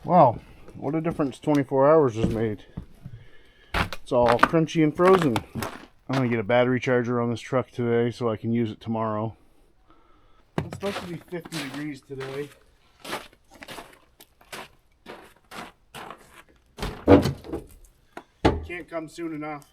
Wow, what a difference 24 hours has made. It's all crunchy and frozen. I'm going to get a battery charger on this truck today so I can use it tomorrow. It's supposed to be 50 degrees today. Can't come soon enough.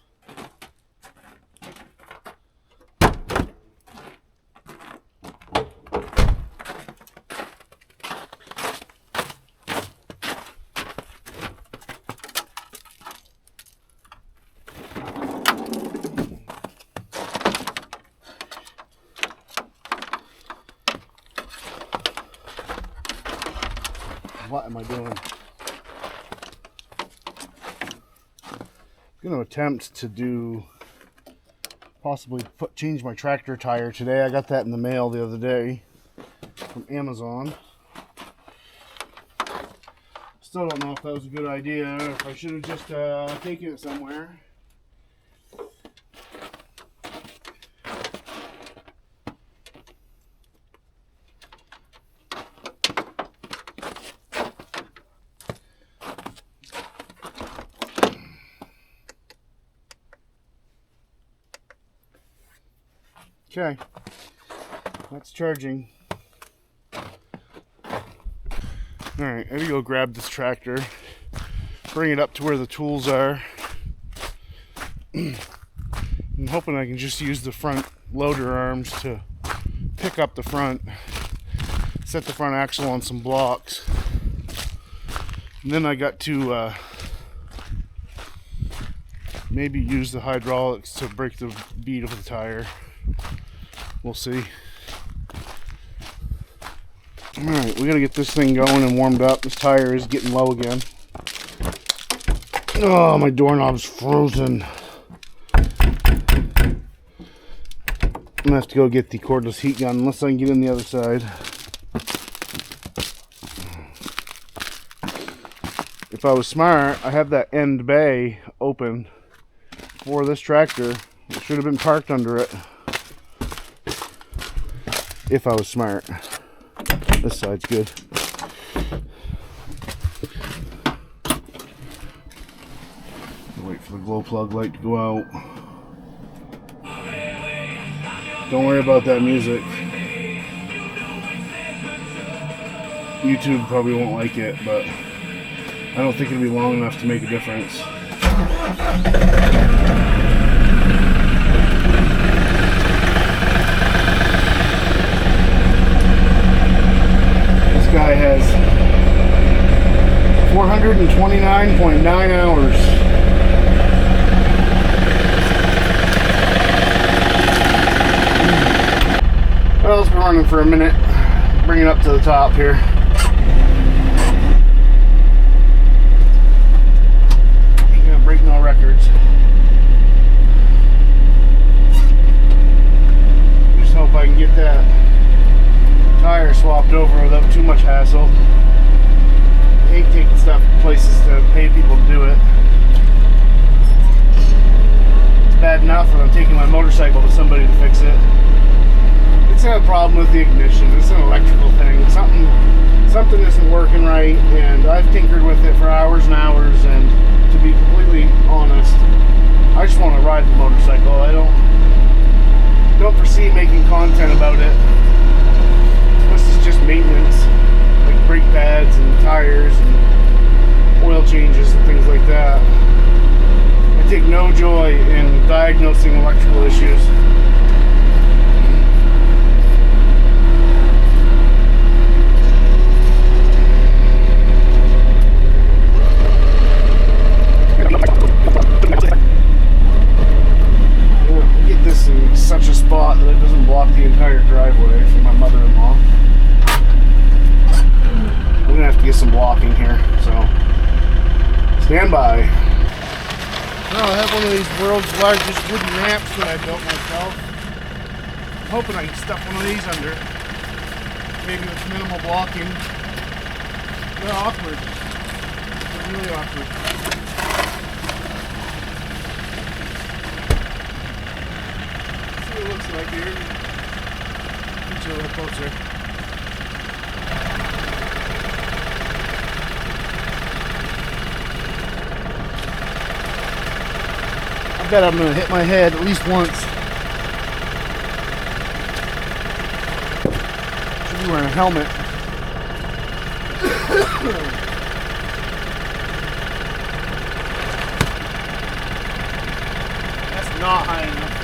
What am I doing? I'm going to attempt to possibly change my tractor tire today. I got that in the mail the other day from Amazon. Still don't know if that was a good idea or if I should have just taken it somewhere. Okay, that's charging. Alright, I gotta go grab this tractor, bring it up to where the tools are. I'm hoping I can just use the front loader arms to pick up the front, set the front axle on some blocks. And then I got to maybe use the hydraulics to break the bead of the tire. We'll see. Alright, we gotta get this thing going and warmed up. This tire is getting low again. Oh, my doorknob's frozen. I'm gonna have to go get the cordless heat gun unless I can get in the other side. If I was smart, I have that end bay open for this tractor. It should have been parked under it. If I was smart. This side's good. Wait for the glow plug light to go out. Don't worry about that music. YouTube probably won't like it, but I don't think it'll be long enough to make a difference. Guy has 429.9 hours. Well, it's been running for a minute. Bring it up to the top here. Ain't gonna break no records. Just hope I can get that tire swapped over without too much hassle. I hate taking stuff places to pay people to do it. It's bad enough when I'm taking my motorcycle to somebody to fix it. It's not a problem with the ignition. It's an electrical thing. Something isn't working right, and I've tinkered with it for hours and hours, and to be completely honest, I just want to ride the motorcycle. I don't foresee making content about it. This is just maintenance, like brake pads and tires and oil changes and things like that. I take no joy in diagnosing electrical issues. Get this in such a spot that it doesn't block the entire driveway for my mother-in-law. I'm gonna have to get some blocking here, so stand by. Well, I have one of these world's largest wooden ramps that I built myself. I'm hoping I can stuff one of these under, maybe with minimal blocking. They're awkward. They're really awkward. Let's see what it looks like here. Get you a little closer. I bet I'm gonna hit my head at least once. Should be wearing a helmet. That's not high enough.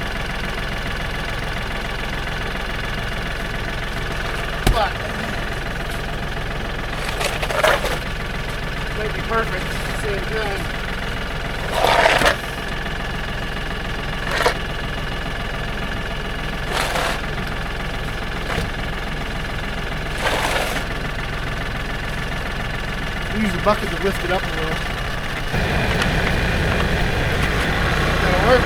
But might be perfect at the same time. Use the bucket to lift it up a little. That'll work.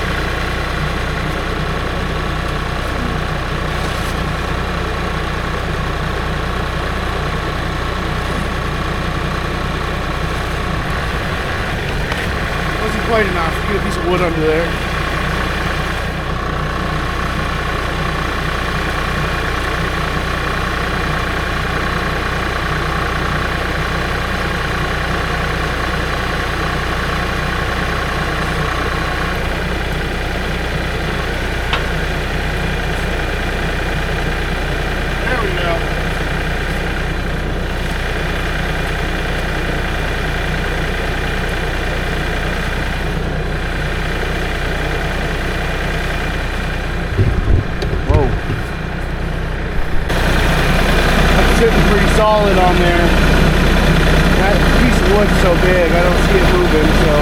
Wasn't quite enough. Get a piece of wood under there. Sitting pretty solid on there. That piece of wood's so big, I don't see it moving, so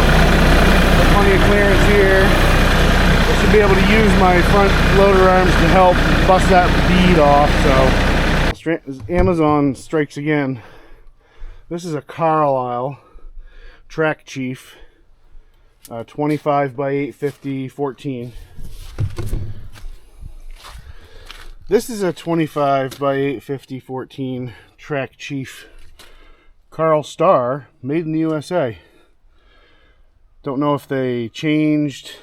plenty of clearance here. I should be able to use my front loader arms to help bust that bead off. So Amazon strikes again. This is a Carlisle Track Chief 25 by 850 14. This is a 25 by 850 14 Track Chief Carl Star, made in the USA. Don't know if they changed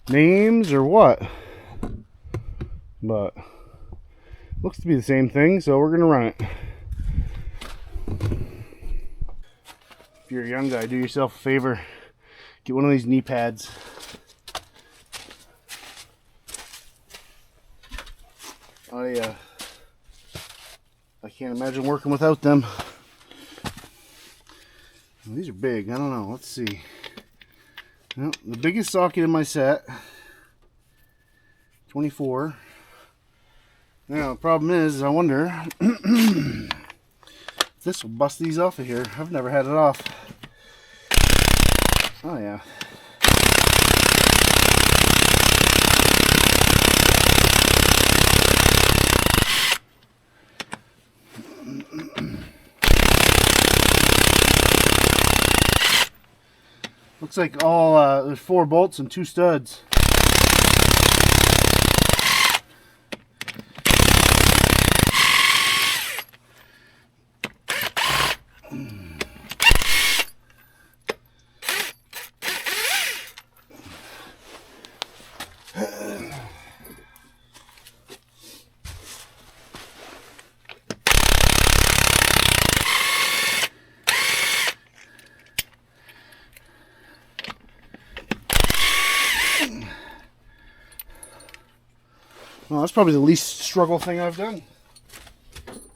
names or what, but looks to be the same thing, so we're gonna run it. If you're a young guy, do yourself a favor, get one of these knee pads. I can't imagine working without them. Well, these are big. I don't know. Let's see. Well, the biggest socket in my set, 24. Now the problem is, I wonder if this will bust these off of here. I've never had it off. Oh yeah. Looks like all there's 4 bolts and 2 studs. Well, that's probably the least struggle thing I've done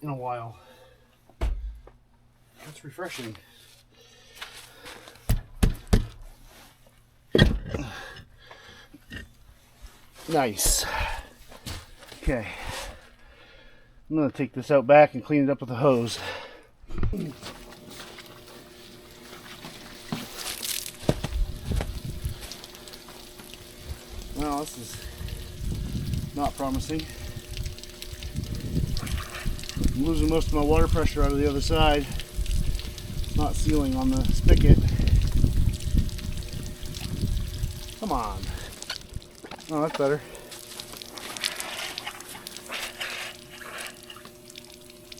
in a while. That's refreshing. Nice. Okay. I'm going to take this out back and clean it up with a hose. Well, this is not promising. I'm losing most of my water pressure out of the other side. It's not sealing on the spigot. Come on. Oh, that's better.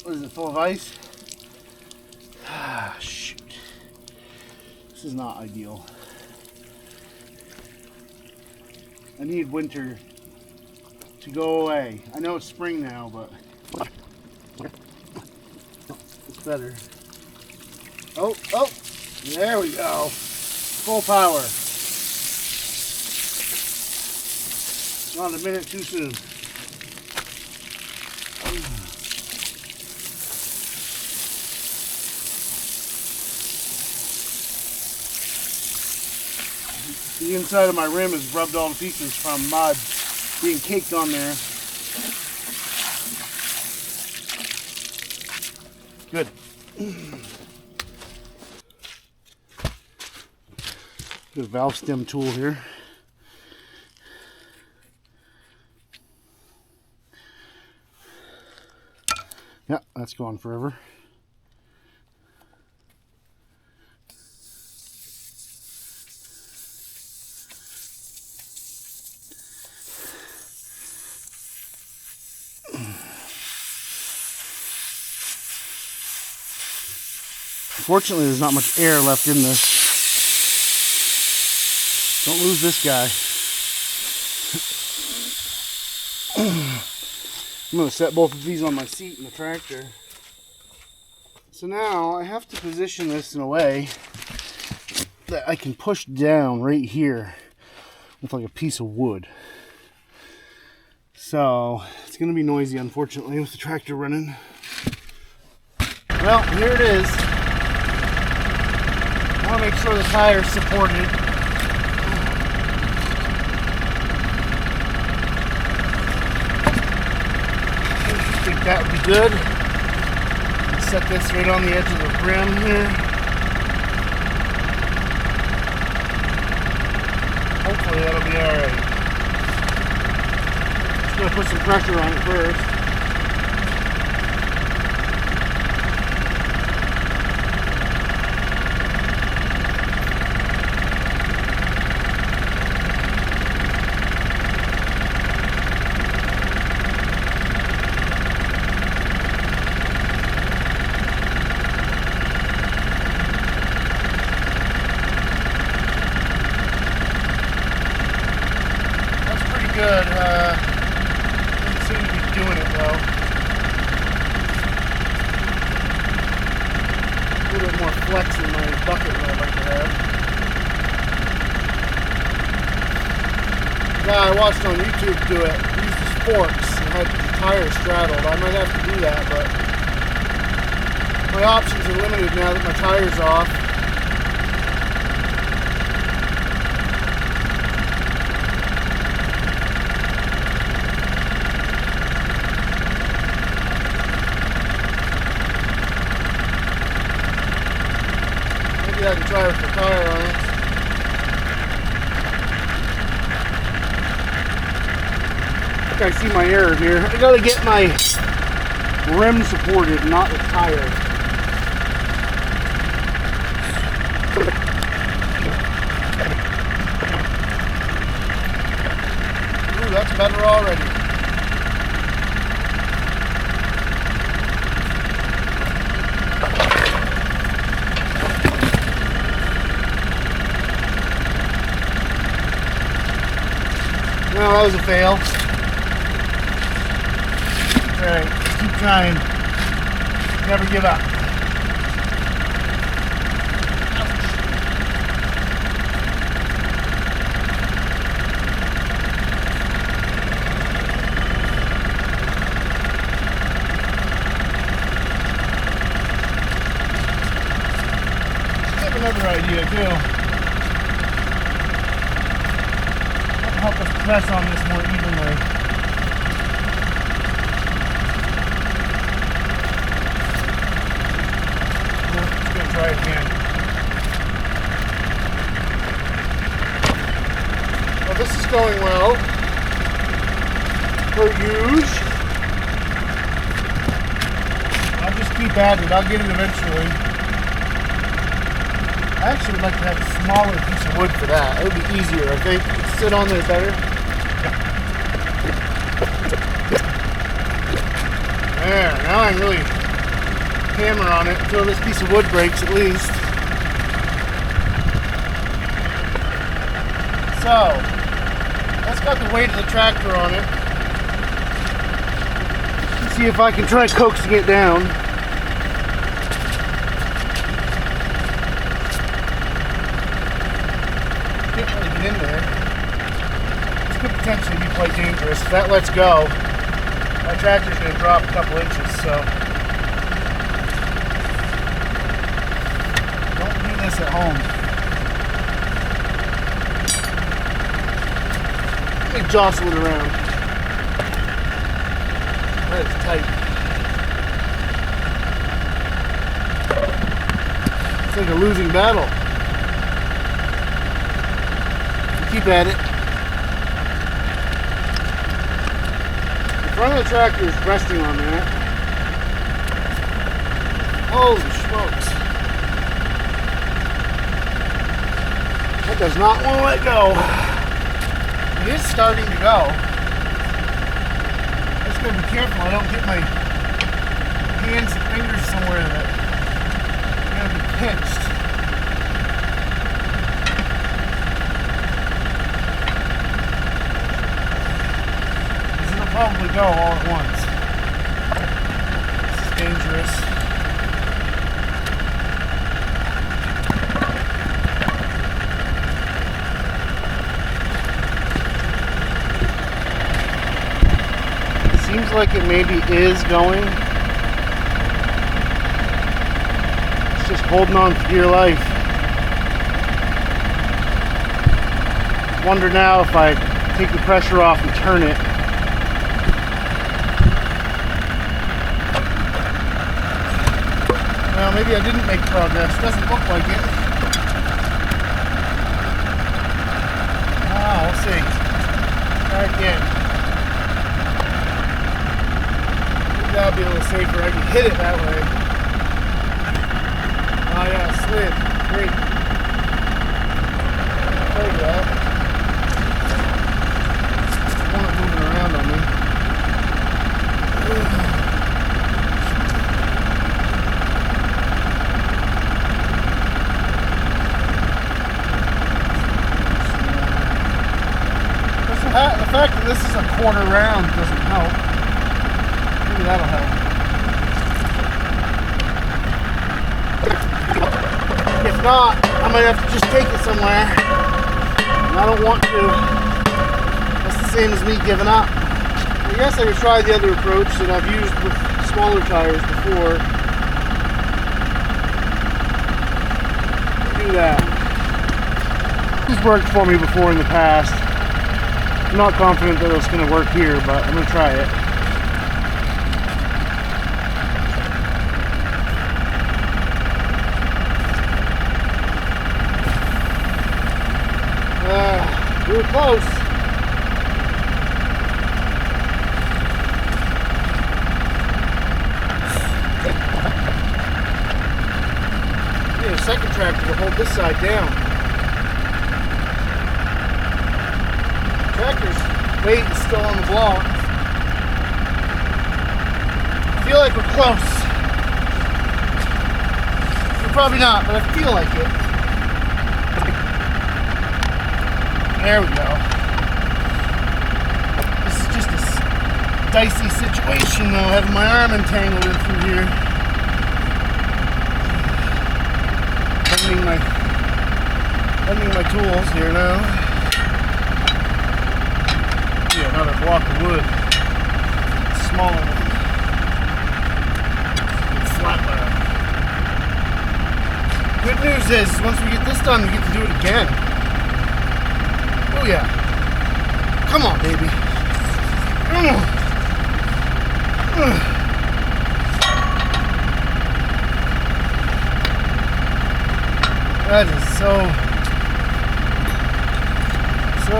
What is it, full of ice? Ah, shoot. This is not ideal. I need winter to go away. I know it's spring now, but it's better. Oh, there we go. Full power. Not a minute too soon. The inside of my rim is rubbed all to pieces from mud being caked on there. Good. Got a valve stem tool here. Yeah, that's gone forever. Fortunately, there's not much air left in this. Don't lose this guy. I'm going to set both of these on my seat in the tractor. So now I have to position this in a way that I can push down right here with like a piece of wood. So it's going to be noisy, unfortunately, with the tractor running. Well, here it is. I want to make sure the tire's supported. I think that would be good. Set this right on the edge of the rim here. Hopefully that'll be alright. Just gonna put some pressure on it first. Good. Doesn't seem to be doing it though. A little bit more flex in my bucket than I'd like to have. The guy I watched on YouTube do it, he used his forks and had the tires straddled. I might have to do that, but my options are limited now that my tire's off. I can try with the tire on it. I think I see my error here. I gotta get my rim supported, not the tire. Ooh, that's better already. No, that was a fail. Alright, keep trying. Never give up. I have another idea too. Help us press on this more evenly. Let's go try it again. Well, this is going well. Per usual. I'll just keep at it. I'll get it eventually. I actually would like to have a smaller piece of wood for that. It would be easier, I think. It'd sit on there better. There, now I can really hammer on it until this piece of wood breaks at least. So, that's got the weight of the tractor on it. Let's see if I can try coaxing it down. In there. There's good potentially be quite dangerous. If that lets go, that tractor's going to drop a couple inches, so don't do this at home. Let me jostle it around. That is tight. It's like a losing battle. Keep at it. The front of the tractor is resting on that. Holy smokes. That does not want to let go. It is starting to go. I just gotta be careful I don't get my hands and fingers somewhere that are gonna be pinched. Probably go all at once. This is dangerous. Seems like it maybe is going. It's just holding on for dear life. Wonder now if I take the pressure off and turn it. Well, maybe I didn't make progress. Doesn't look like it. We'll see. Try again. Maybe that'll be a little safer. I can hit it that way. Oh yeah, slid. Great. There you go. I want it moving around on me. The fact that this is a quarter round doesn't help. Maybe that'll help. If not, I might have to just take it somewhere. And I don't want to. That's the same as me giving up. I guess I could try the other approach that I've used with smaller tires before. Do that. It's worked for me before in the past. I'm not confident that it's going to work here, but I'm going to try it. We were close. Need a second tractor to hold this side down. Tractor's weight is still on the block. I feel like we're close. We're probably not, but I feel like it. There we go. This is just a dicey situation though, having my arm entangled in through here. Bending my tools here now. Another block of wood. Smaller one. Flat bar. Good news is, once we get this done, we get to do it again. Oh yeah. Come on, baby. That is so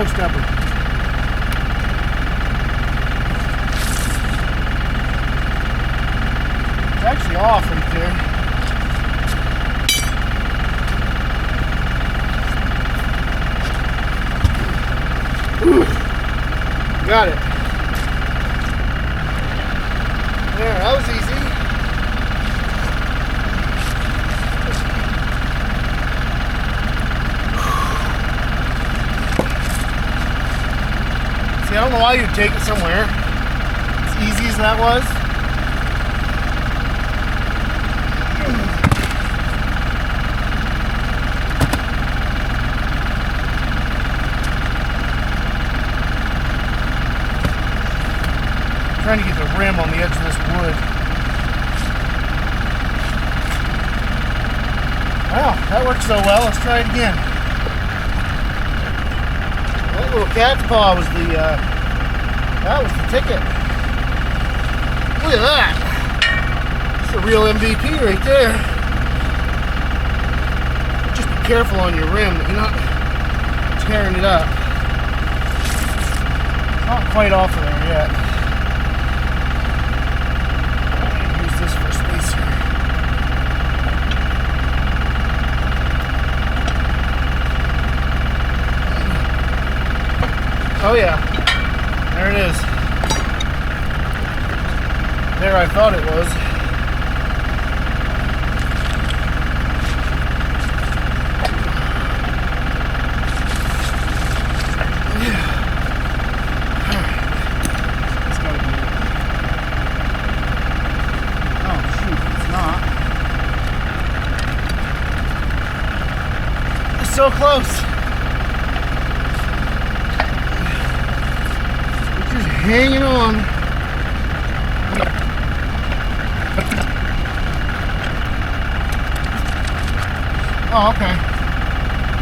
stubborn. It's actually off right there. Ooh, got it. There, that was easy. See, I don't know why you'd take it somewhere. As easy as that was. trying to get the rim on the edge of this wood. Wow, that worked so well. Let's try it again. That little cat's paw was that was the ticket. Look at that. That's a real MVP right there. Just be careful on your rim that you're not tearing it up. Not quite off of there yet. Use this for a spacer. Oh yeah, there it is. There I thought it was. So close. It's just hanging on. Oh, okay.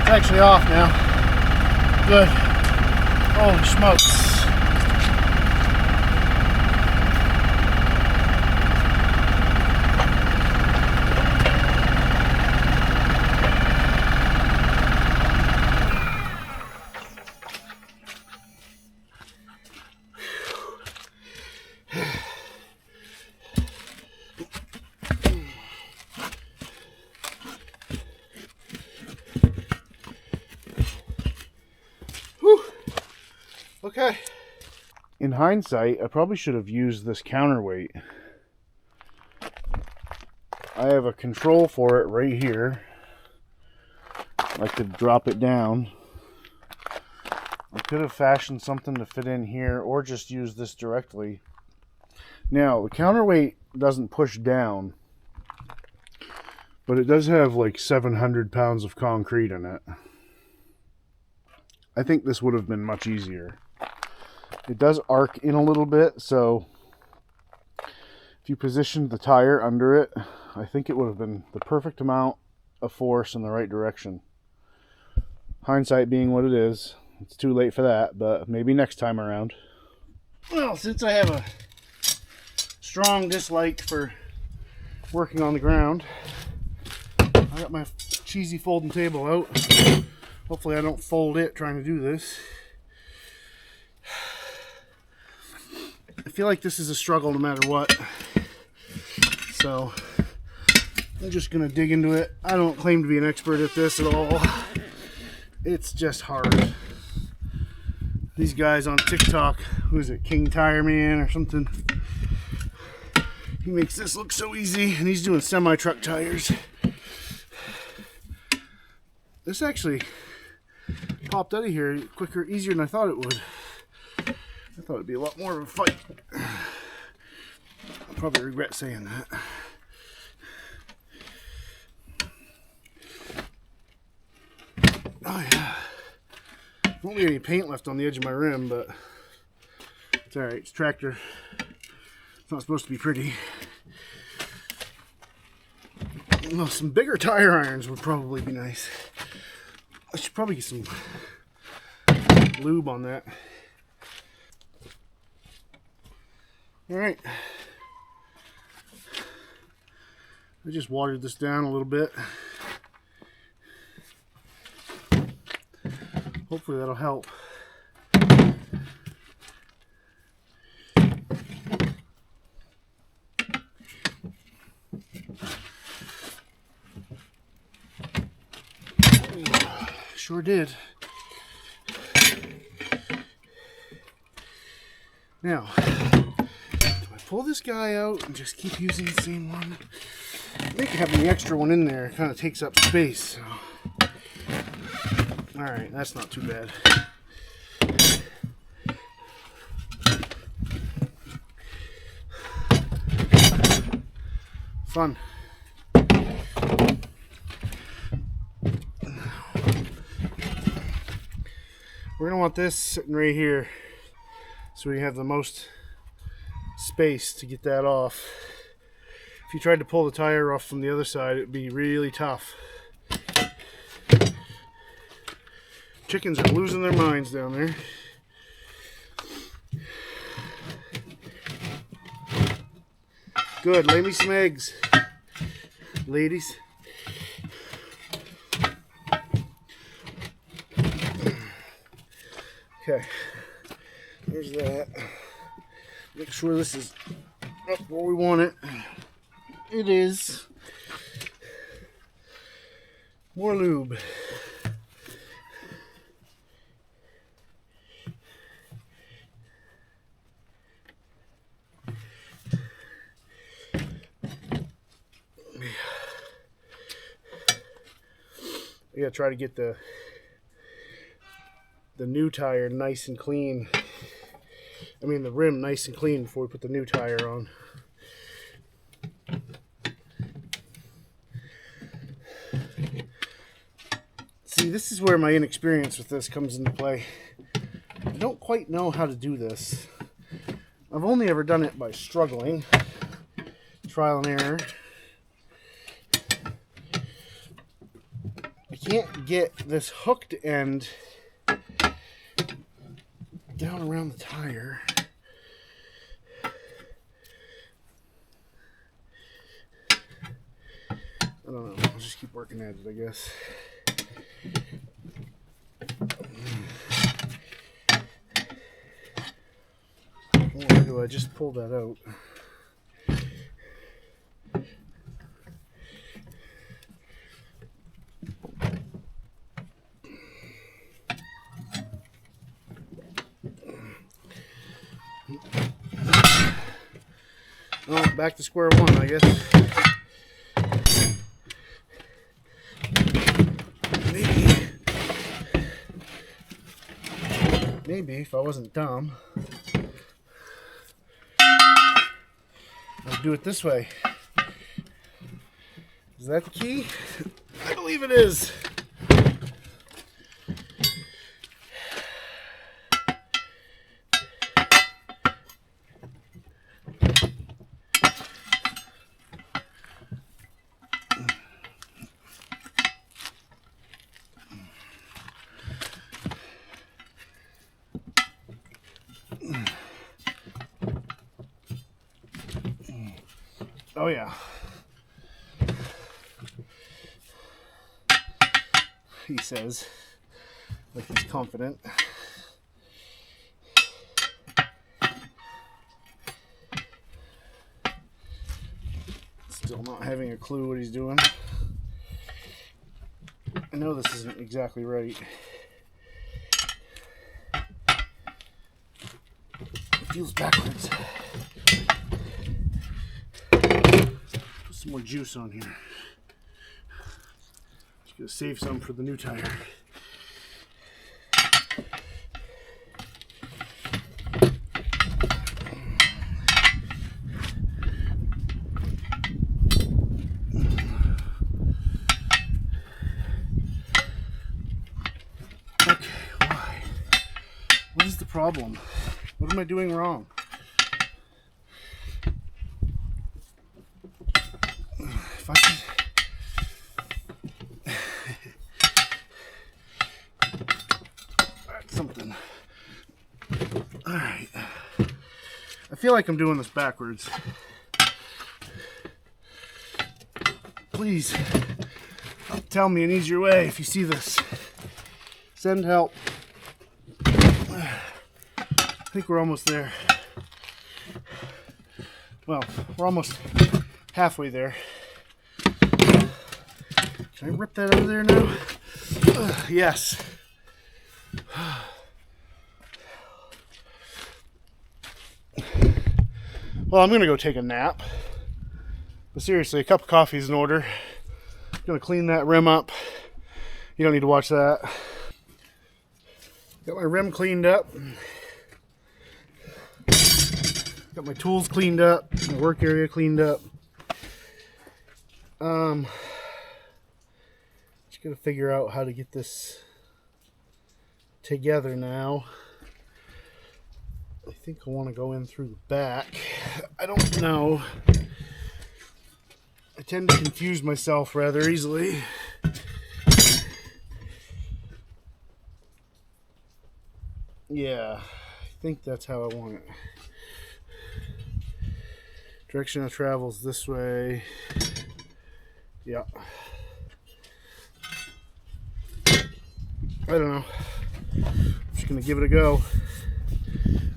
It's actually off now. Good. Holy smokes. Okay. In hindsight, I probably should have used this counterweight. I have a control for it right here. I could drop it down. I could have fashioned something to fit in here or just use this directly. Now, the counterweight doesn't push down, but it does have like 700 pounds of concrete in it. I think this would have been much easier. It does arc in a little bit, so if you positioned the tire under it, I think it would have been the perfect amount of force in the right direction. Hindsight being what it is, it's too late for that, but maybe next time around. Well, since I have a strong dislike for working on the ground, I got my cheesy folding table out. Hopefully I don't fold it trying to do this. I feel like this is a struggle no matter what, so I'm just gonna dig into it. I don't claim to be an expert at this at all. It's just hard. These guys on TikTok, who is it, King Tire Man or something, he makes this look so easy, and he's doing semi-truck tires. This actually popped out of here quicker, easier than I thought it would. I thought it'd be a lot more of a fight. I'll probably regret saying that. Oh yeah. Won't be any paint left on the edge of my rim, but it's alright. It's a tractor. It's not supposed to be pretty. Well, some bigger tire irons would probably be nice. I should probably get some lube on that. Alright, I just watered this down a little bit. Hopefully that'll help. Sure did. Now, pull this guy out and just keep using the same one. I think having the extra one in there kind of takes up space. So. Alright, that's not too bad. Fun. We're going to want this sitting right here so we have the most space to get that off. If you tried to pull the tire off from the other side, it'd be really tough. Chickens are losing their minds down there. Good, lay me some eggs, ladies. Okay, there's that. Make sure this is up where we want it. It is. More lube. I gotta try to get the new tire nice and clean. I mean the rim nice and clean before we put the new tire on. See, this is where my inexperience with this comes into play. I don't quite know how to do this. I've only ever done it by struggling. Trial and error. I can't get this hooked end down around the tire. I don't know. I'll just keep working at it, I guess. Or do I just pull that out? Oh, back to square one, I guess. Maybe if I wasn't dumb, I'd do it this way. Is that the key? I believe it is. Oh yeah. He says, like he's confident. Still not having a clue what he's doing. I know this isn't exactly right. It feels backwards. Some more juice on here. Just gonna save some for the new tire. Okay, why? What is the problem? What am I doing wrong? If I could... That's something. Alright. I feel like I'm doing this backwards. Please tell me an easier way if you see this. Send help. I think we're almost there. Well, we're almost halfway there. Can I rip that out of there now? Yes. Well, I'm going to go take a nap. But seriously, a cup of coffee is in order. I'm going to clean that rim up. You don't need to watch that. Got my rim cleaned up. Got my tools cleaned up. My work area cleaned up. Just got to figure out how to get this together now. I think I want to go in through the back. I don't know. I tend to confuse myself rather easily. Yeah, I think that's how I want it. Direction of travel is this way. Yeah. I don't know. I'm just going to give it a go.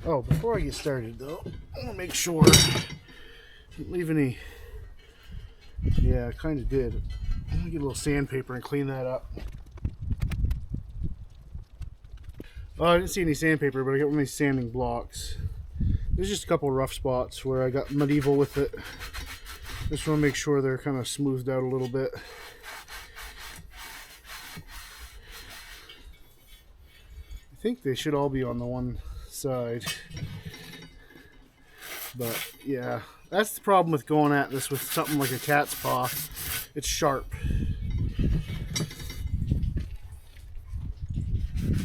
Oh, before I get started, though, I want to make sure I didn't leave any. Yeah, I kind of did. I'm going to get a little sandpaper and clean that up. Oh, I didn't see any sandpaper, but I got one of these sanding blocks. There's just a couple rough spots where I got medieval with it. Just want to make sure they're kind of smoothed out a little bit. I think they should all be on the one side. But yeah, that's the problem with going at this with something like a cat's paw. It's sharp.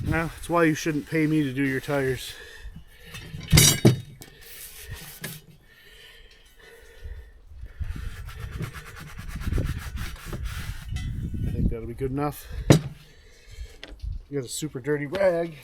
Now, that's why you shouldn't pay me to do your tires. I think that'll be good enough. You got a super dirty rag.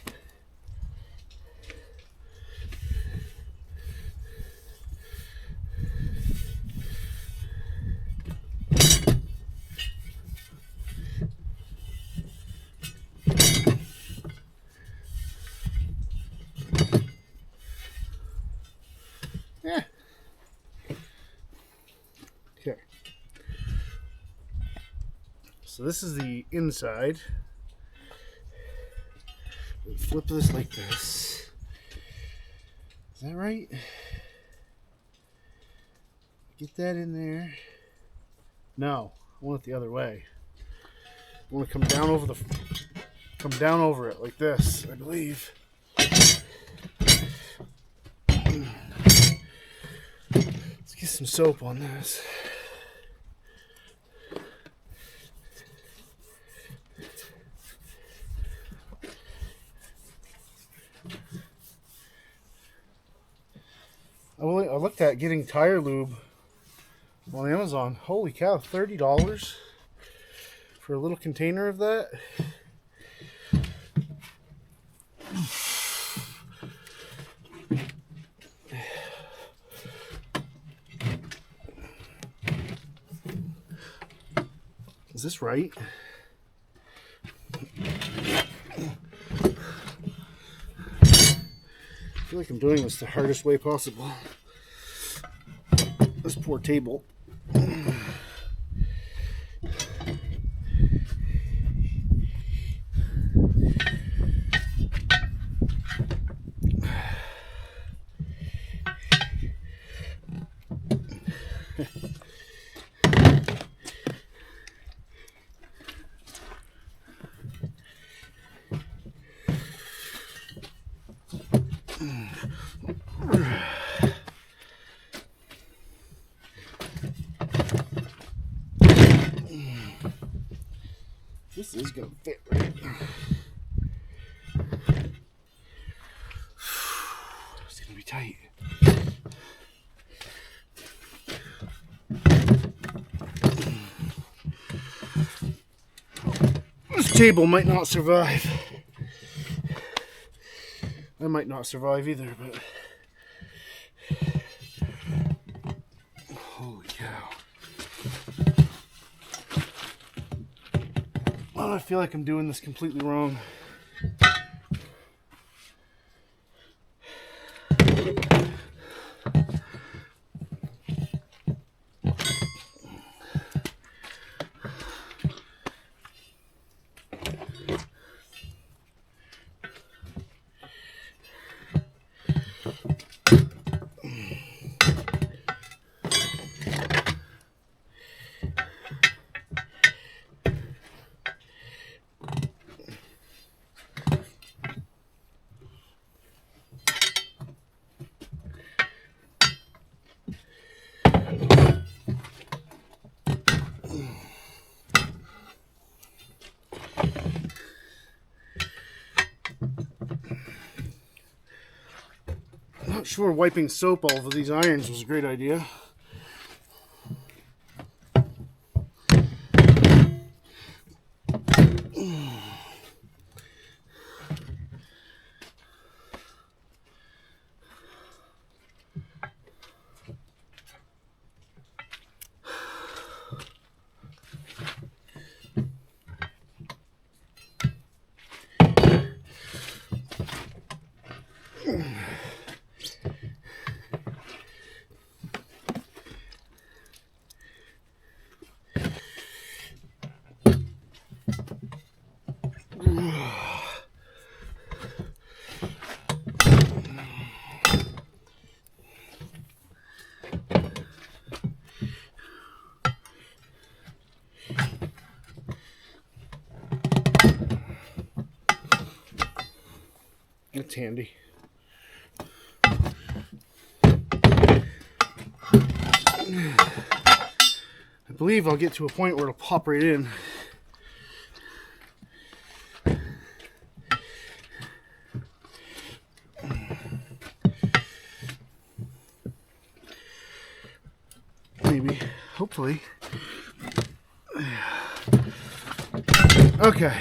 Yeah. Okay. So this is the inside. Flip this like this. Is that right? Get that in there. No, I want it the other way. I want to come down over it like this, I believe. Let's get some soap on this. I looked at getting tire lube on Amazon. Holy cow, $30 for a little container of that? Is this right? I feel like I'm doing this the hardest way possible. This poor table. This is gonna fit right. It's gonna be tight. This table might not survive. I might not survive either, but holy cow. Oh, I feel like I'm doing this completely wrong. Not sure wiping soap all over these irons was a great idea. It's handy. I believe I'll get to a point where it'll pop right in. Maybe, hopefully. Okay.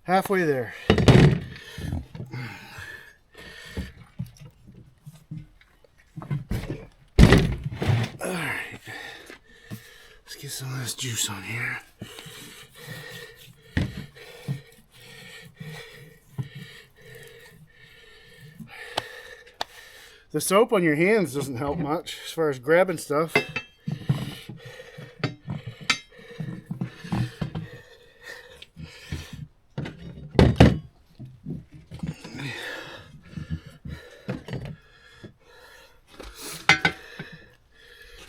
Halfway there. Alright. Let's get some of this juice on here. The soap on your hands doesn't help much as far as grabbing stuff.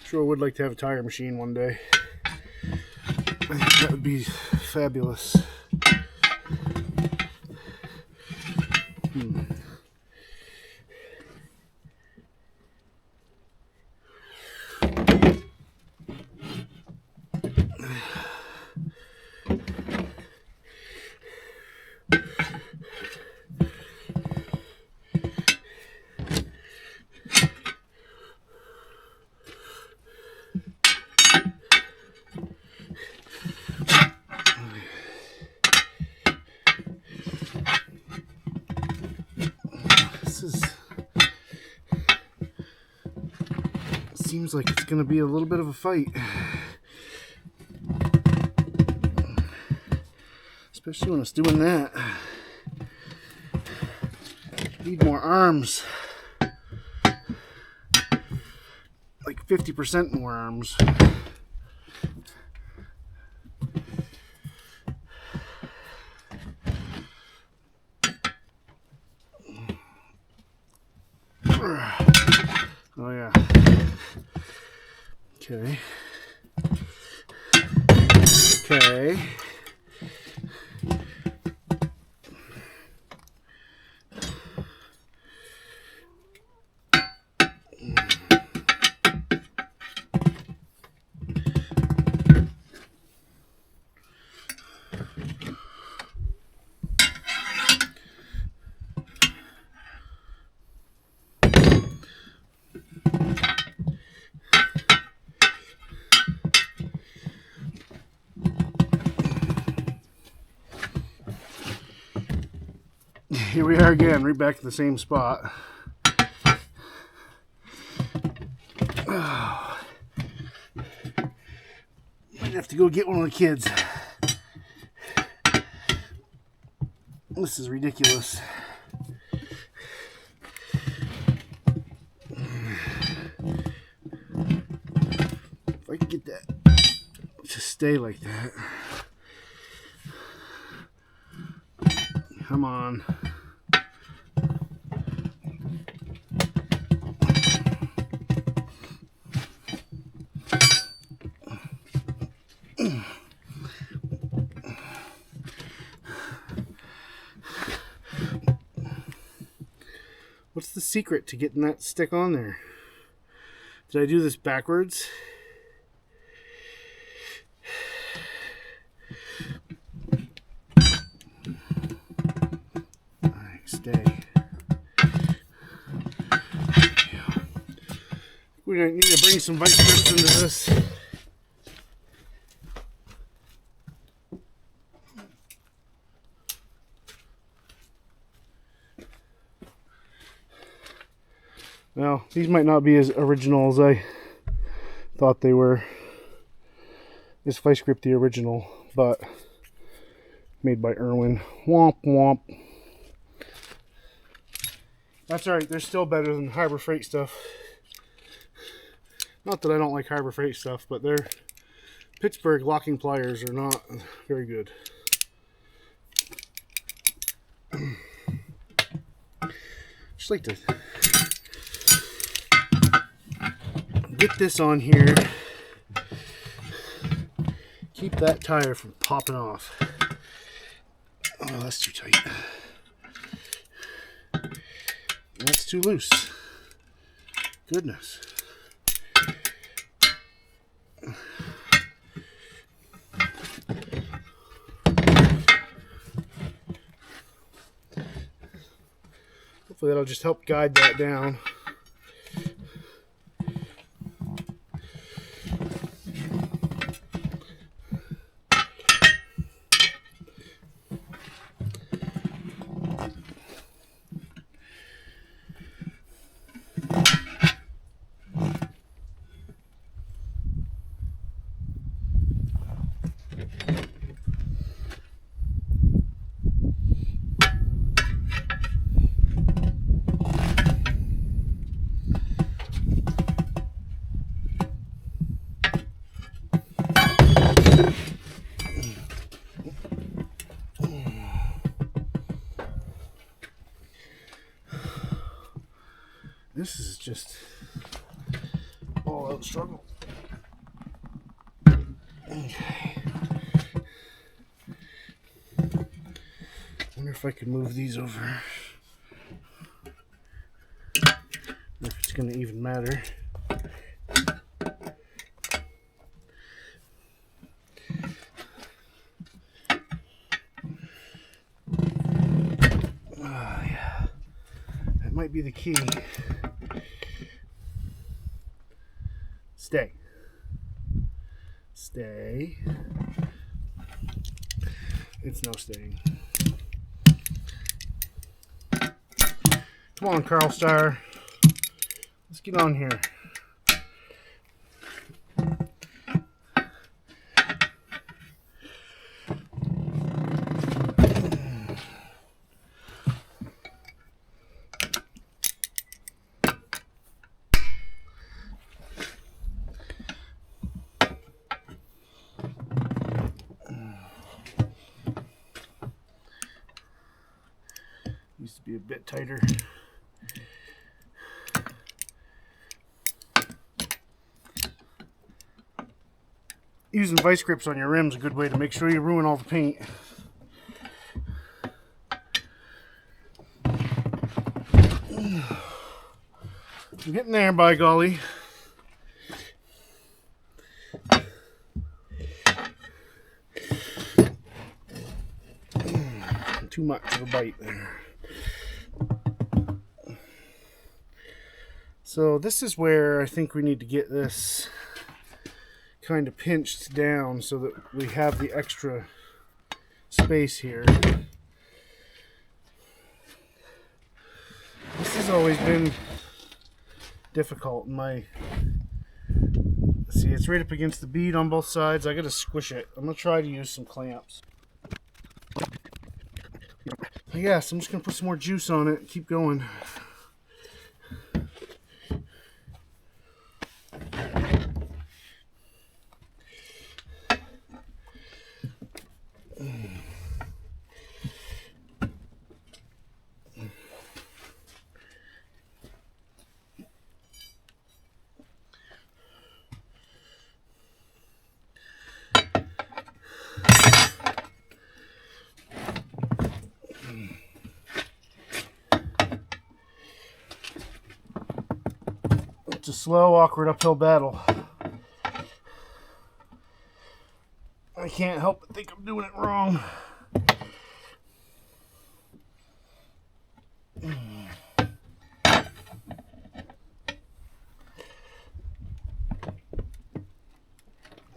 Sure would like to have a tire machine one day. I think that would be fabulous. Seems like it's going to be a little bit of a fight. Especially when it's doing that. Need more arms. Like 50% more arms. Oh yeah. Okay. Okay. Here we are again, right back to the same spot. Oh. Might have to go get one of the kids. This is ridiculous. If I can get that to stay like that. Come on. What's the secret to getting that stick on there? Did I do this backwards? Stay. We need to bring some vice grips into this. Now, these might not be as original as I thought they were. This vice grip the original, but made by Irwin. Womp womp. That's alright, they're still better than Harbor Freight stuff. Not that I don't like Harbor Freight stuff, but their Pittsburgh locking pliers are not very good. Just like to get this on here. Keep that tire from popping off. Oh, that's too tight. That's too loose. Goodness. Hopefully that'll just help guide that down. This is just all out struggle. Okay. Wonder if I could move these over. If it's going to even matter. Oh, yeah. That might be the key. Stay. Stay. It's no staying. Come on, Carl Star. Let's get on here. Used to be a bit tighter. Using vice grips on your rims is a good way to make sure you ruin all the paint. I'm getting there, by golly. Too much of a bite there. So this is where I think we need to get this kind of pinched down so that we have the extra space here. This has always been difficult in my... See, it's right up against the bead on both sides. I gotta squish it. I'm gonna try to use some clamps. Yes, I'm just gonna put some more juice on it and keep going. It's a slow, awkward uphill battle. I can't help but think I'm doing it wrong.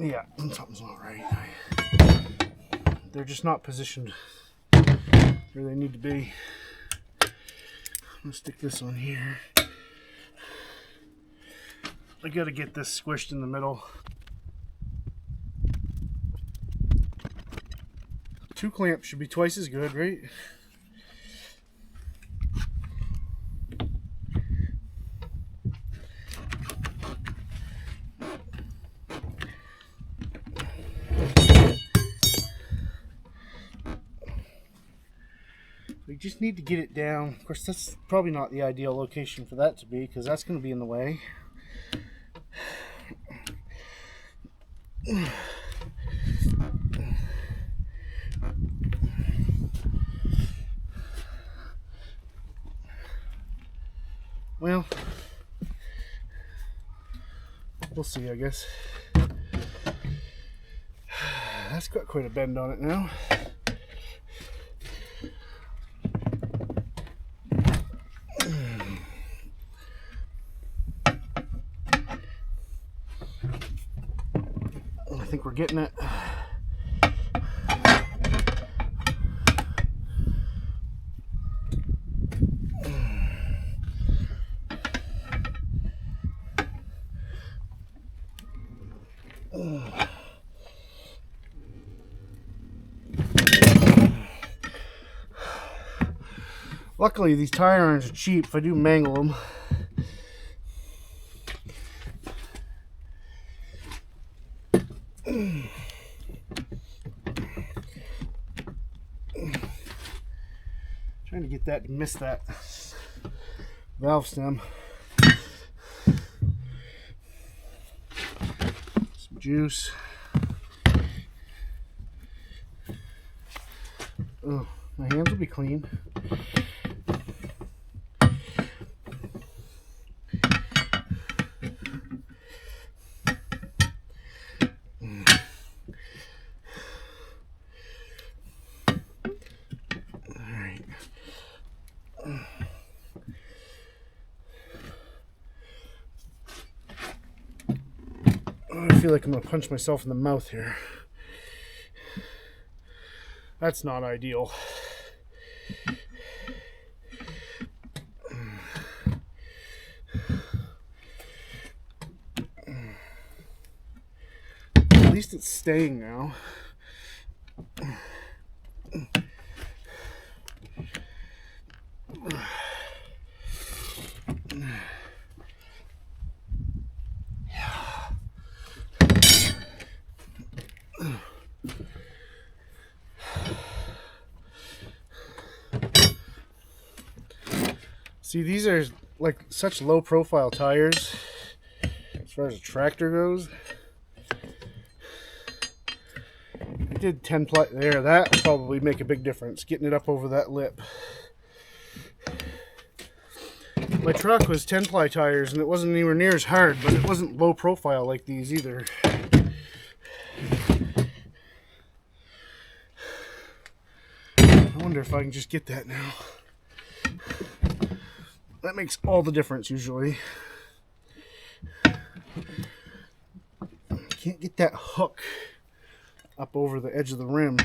Yeah, something's not right. They're just not positioned where they need to be. I'm gonna stick this on here. I gotta get this squished in the middle. 2 clamps should be twice as good, right? We just need to get it down. Of course, that's probably not the ideal location for that to be, because that's going to be in the way. Well, we'll see, I guess. That's got quite a bend on it now. I think we're getting it. Luckily, these tire irons are cheap if I do mangle them. Trying to get that to miss that valve stem. Some juice. Oh, my hands will be clean. I feel like I'm gonna punch myself in the mouth here. That's not ideal. At least it's staying now. See, these are like such low profile tires as far as a tractor goes. I did 10 ply there. That would probably make a big difference, getting it up over that lip. My truck was 10 ply tires and it wasn't anywhere near as hard, but it wasn't low profile like these either. I wonder if I can just get that now. That makes all the difference usually. Can't get that hook up over the edge of the rim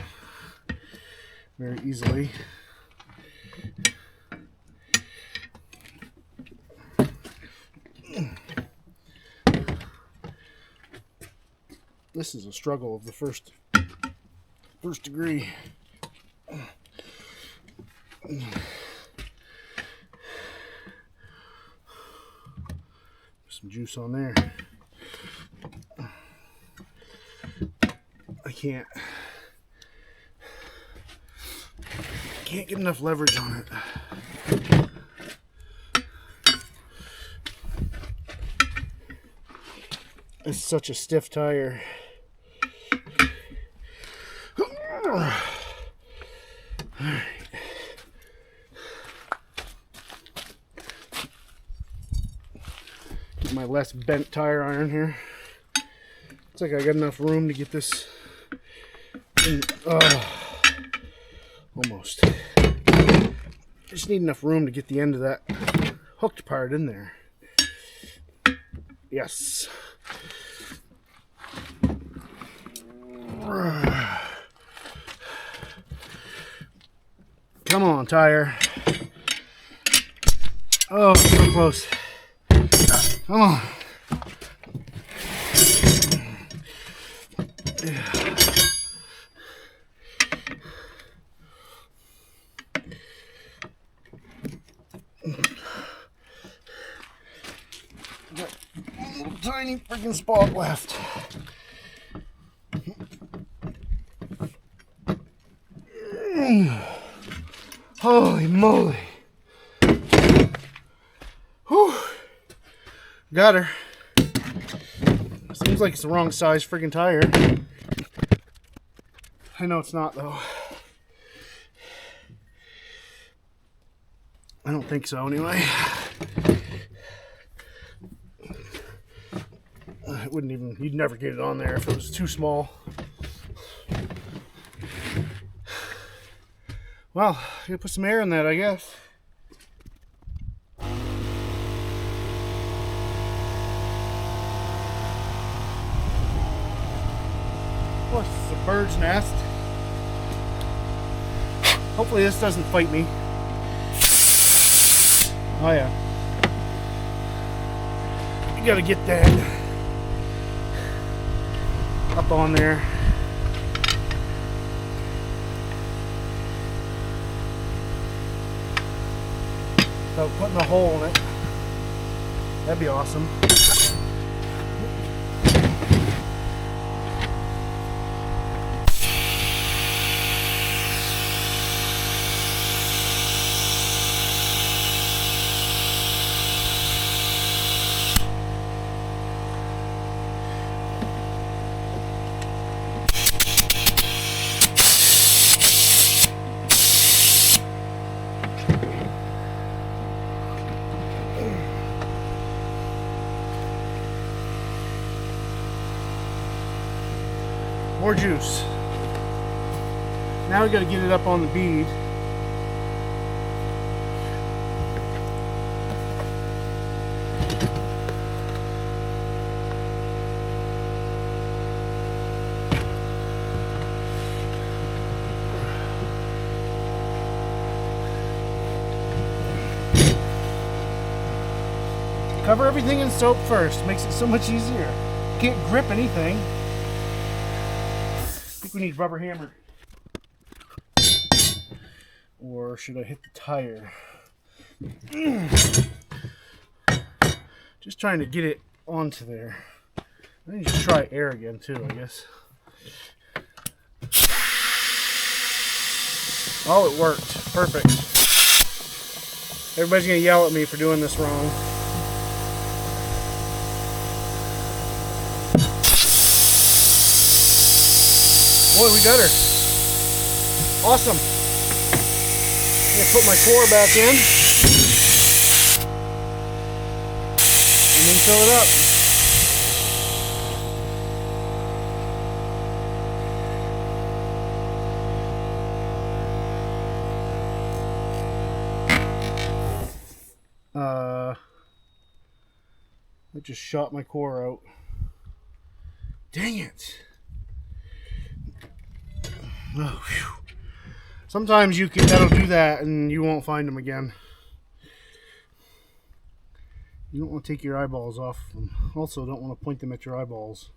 very easily. This is a struggle of the first degree. Some juice on there. I can't get enough leverage on it. It's such a stiff tire. All right. Get my less bent tire iron here. Looks like I got enough room to get this in. Almost. Just need enough room to get the end of that hooked part in there. Yes. Come on, tire. Oh, so close. Come on. Got one little tiny freaking spot left. Holy moly. Whew. Got her. Seems like it's the wrong size freaking tire. I know it's not though. I don't think so anyway. It wouldn't even, you'd never get it on there if it was too small. Well, I'm gonna put some air in that, I guess. Of course, it's a bird's nest. Hopefully this doesn't fight me. Oh yeah. You gotta get that up on there. Without putting a hole in it. That'd be awesome. More juice. Now we got to get it up on the bead. Cover everything in soap first. Makes it so much easier. Can't grip anything. I think we need rubber hammer. Or should I hit the tire? Just trying to get it onto there. I need to try air again too, I guess. Oh, it worked. Perfect. Everybody's gonna yell at me for doing this wrong. Boy, we got her. Awesome. I'm gonna put my core back in and then fill it up. I just shot my core out. Dang it. Oh, whew. Sometimes that'll do that and you won't find them again. You don't want to take your eyeballs off them. Also, don't want to point them at your eyeballs.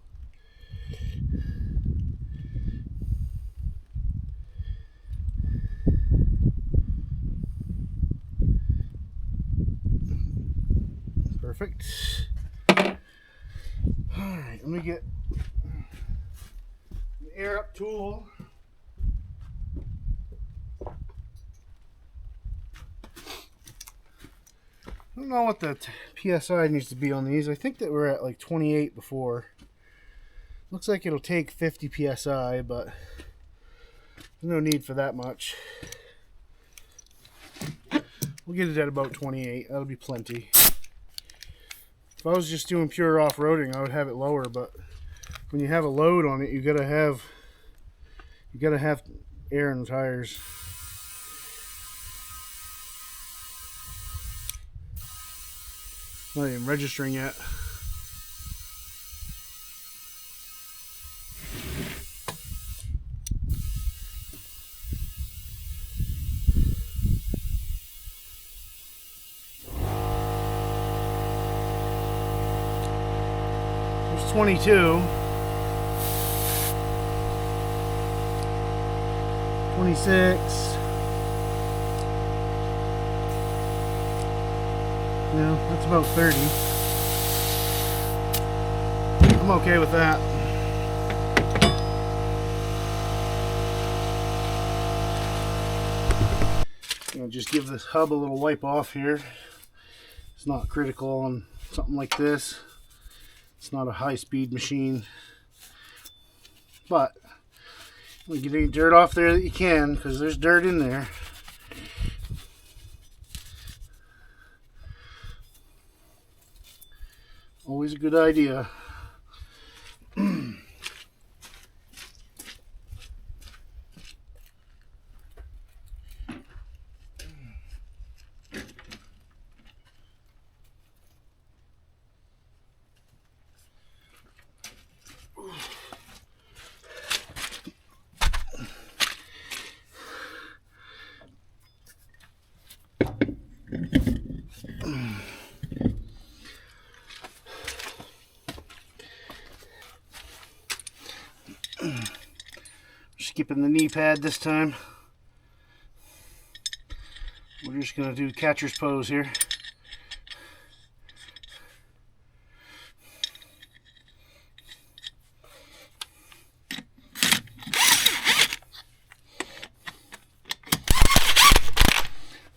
Perfect. Alright, let me get an air up tool. I don't know what the PSI needs to be on these. I think that we're at like 28 before. Looks like it'll take 50 PSI, but there's no need for that much. We'll get it at about 28. That'll be plenty. If I was just doing pure off-roading, I would have it lower, but when you have a load on it, you gotta have air in the tires. Not even registering yet. 22. 26. No, that's about 30. I'm okay with that. I'll just give this hub a little wipe off here. It's not critical on something like this. It's not a high-speed machine. But get any dirt off there that you can, because there's dirt in there. Always a good idea. Skipping the knee pad this time. We're just going to do catcher's pose here.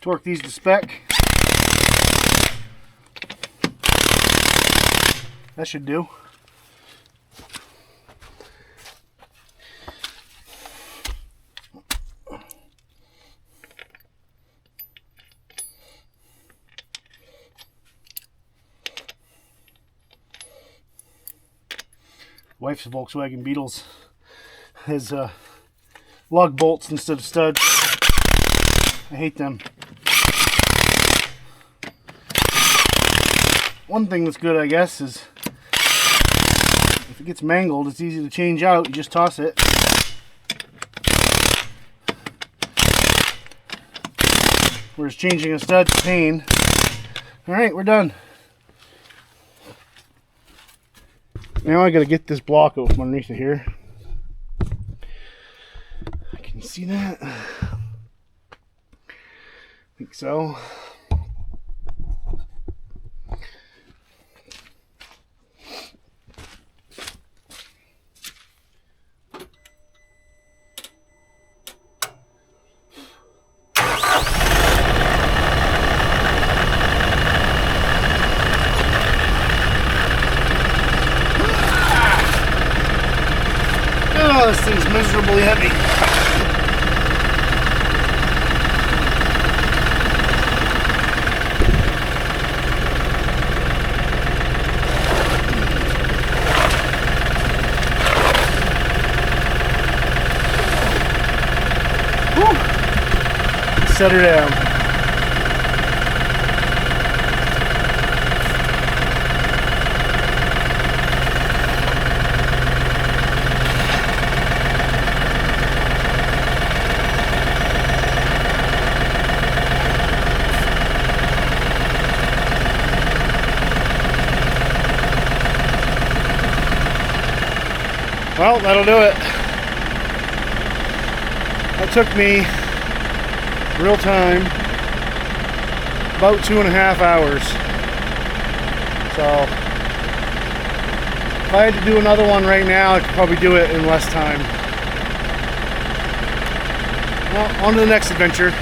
Torque these to spec. That should do. Wife's Volkswagen Beetles has lug bolts instead of studs. I hate them. One thing that's good, I guess, is if it gets mangled, it's easy to change out. You just toss it. Whereas changing a stud's a pain. Alright, we're done. Now I gotta get this block out from underneath of here. Can you see that? I think so. Oh, this thing's miserably heavy. Whew. Set her down. Well, that'll do it. That took me, real time, about 2.5 hours. So, if I had to do another one right now, I could probably do it in less time. Well, on to the next adventure.